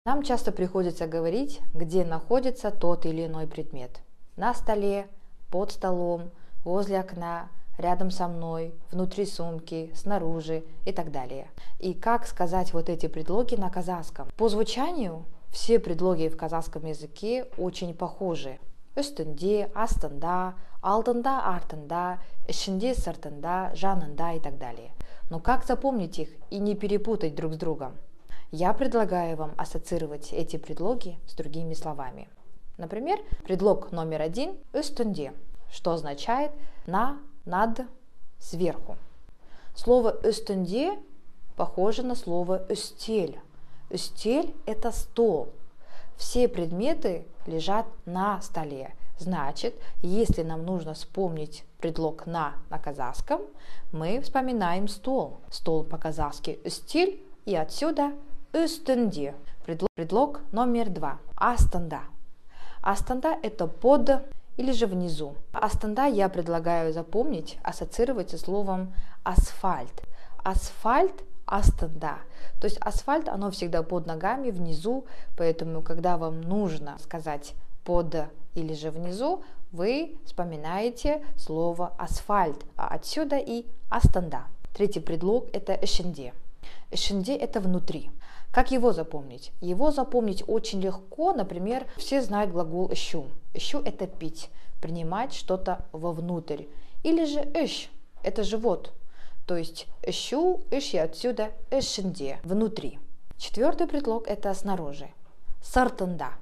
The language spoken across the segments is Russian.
Нам часто приходится говорить, где находится тот или иной предмет. На столе, под столом, возле окна, рядом со мной, внутри сумки, снаружи и так далее. И как сказать вот эти предлоги на казахском? По звучанию все предлоги в казахском языке очень похожи. Үстінде, астында, алдында, артында, ішінде, сыртында, жанында и так далее. Но как запомнить их и не перепутать друг с другом? Я предлагаю вам ассоциировать эти предлоги с другими словами. Например, предлог номер 1 «үстінде», что означает «на», «над», «сверху». Слово «үстінде» похоже на слово «үстель». Үстель – это стол. Все предметы лежат на столе. Значит, если нам нужно вспомнить предлог на казахском, мы вспоминаем стол. Стол по-казахски «үстель» и отсюда «үстінде». Предлог номер 2 «астында». Астында – это под или же внизу. Астында я предлагаю запомнить, ассоциировать со словом асфальт. Асфальт – астында. То есть асфальт, оно всегда под ногами, внизу, поэтому, когда вам нужно сказать под или же внизу, вы вспоминаете слово асфальт, а отсюда и астында. Третий предлог – это ішінде. Ішінде – это внутри. Как его запомнить? Его запомнить очень легко. Например, все знают глагол «ішу». «Ішу» – это пить, принимать что-то вовнутрь. Или же «іш» – это живот. То есть «ішу», «іш» и отсюда «ішінде» – внутри. Четвертый предлог – это снаружи. Сыртында.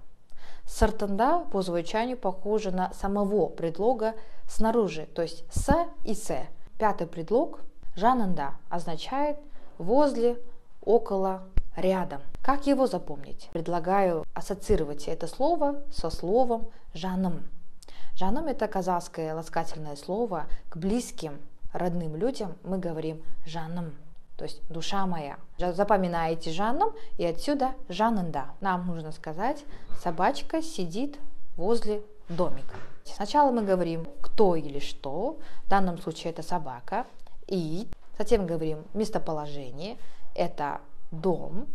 Сыртында по звучанию похоже на самого предлога снаружи, то есть «с» и «с». Пятый предлог «жанында» означает возле, около, рядом. Как его запомнить? Предлагаю ассоциировать это слово со словом «жаным». «Жаным» – это казахское ласкательное слово. К близким, родным людям мы говорим «жаным», то есть «душа моя». Запоминаете «жаным» и отсюда «жанында». Нам нужно сказать «собачка сидит возле домика». Сначала мы говорим «кто» или «что», в данном случае это собака, и затем говорим местоположение, это дом,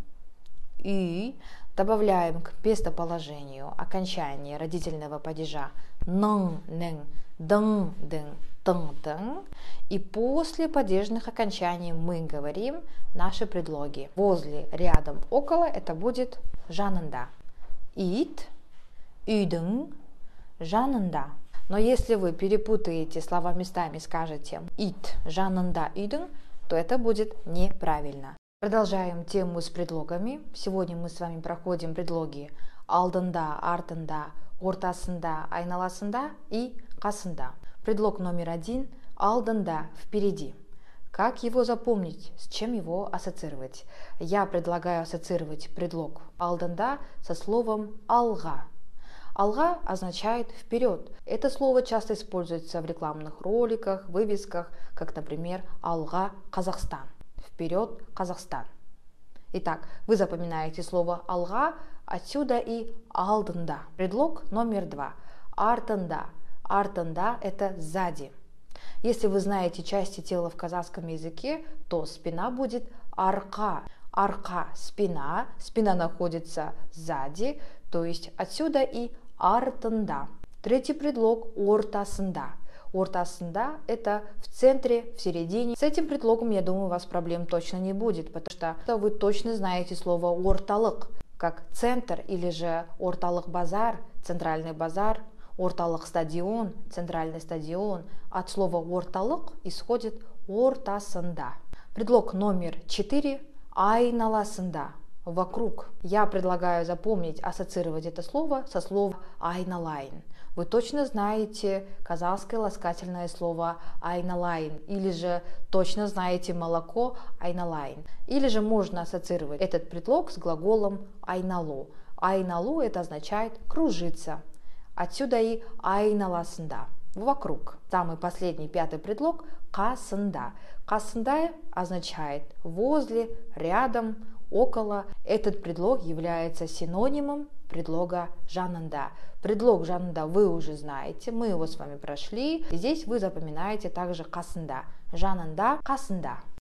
и добавляем к местоположению окончание родительного падежа ның, ның, дың, дың, тың, тың, и после падежных окончаний мы говорим наши предлоги. Возле, рядом, около это будет жанында. Ит, үйдің, жанында. Но если вы перепутаете слова местами, скажете ит, жанында, үйдің, то это будет неправильно. Продолжаем тему с предлогами. Сегодня мы с вами проходим предлоги алдында, артында, ортасында, айналасында и қасында. Предлог номер 1 алдында, впереди. Как его запомнить, с чем его ассоциировать? Я предлагаю ассоциировать предлог алдында со словом алға. Алға означает вперед. Это слово часто используется в рекламных роликах, вывесках, как, например, алға Казахстан. Вперед, Казахстан. Итак, вы запоминаете слово алға, отсюда и алдында. Предлог номер 2 артында. Артында – это сзади. Если вы знаете части тела в казахском языке, то спина будет арқа. Арқа – спина, спина находится сзади, то есть отсюда и артында. Третий предлог ортасында. Ортасында – это в центре, в середине. С этим предлогом, я думаю, у вас проблем точно не будет, потому что вы точно знаете слово орталық, как центр, или же орталық базар, центральный базар, орталық стадион, центральный стадион. От слова орталық исходит ортасында. Предлог номер 4 айналасында. Вокруг. Я предлагаю запомнить, ассоциировать это слово со словом айналайн. Вы точно знаете казахское ласкательное слово айналайн, или же точно знаете молоко айналайн. Или же можно ассоциировать этот предлог с глаголом айналу. Айналу это означает кружиться. Отсюда и айналасында. Вокруг. Самый последний, пятый предлог қасында. Қасында означает возле, рядом, около. Этот предлог является синонимом предлога жанында. Предлог жанында вы уже знаете, мы его с вами прошли. Здесь вы запоминаете также қасында. Жанында, қасында.